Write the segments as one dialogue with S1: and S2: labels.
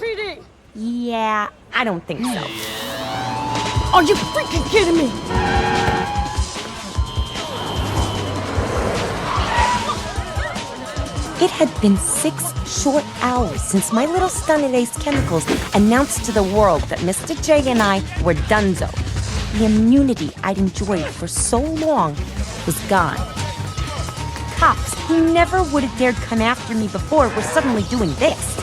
S1: LAPD.
S2: Yeah, I don't think so.
S1: Are you freaking kidding me?
S2: It had been 6 short hours since my little stun at Ace Chemicals announced to the world that Mr. J and I were donezo. The immunity I'd enjoyed for so long was gone. Cops who never would have dared come after me before were suddenly doing this.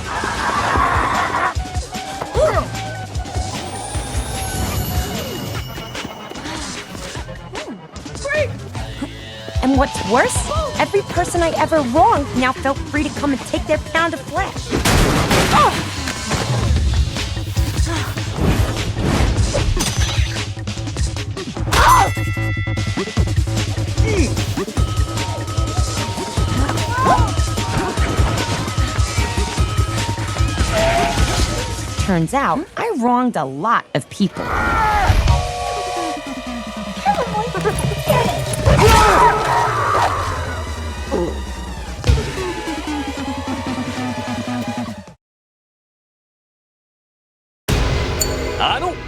S2: And what's worse, every person I ever wronged now felt free to come and take their pound of flesh. Turns out, I wronged a lot of people.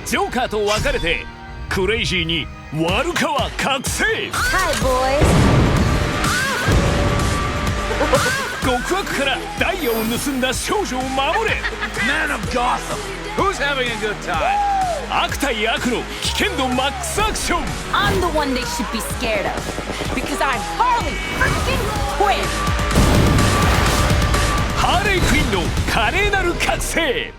S3: ジョーカーと別れてクレイジーに悪川覚醒
S2: Hi, boys.
S3: 極悪からダイヤを盗んだ少女を守れ
S4: Man of Gotham, who's having a good time?
S3: 悪対悪の危険度マックスアクション
S5: I'm the one they should be scared of because I'm Harley freaking Quinn.
S3: ハーレイ・クインの華麗なる覚醒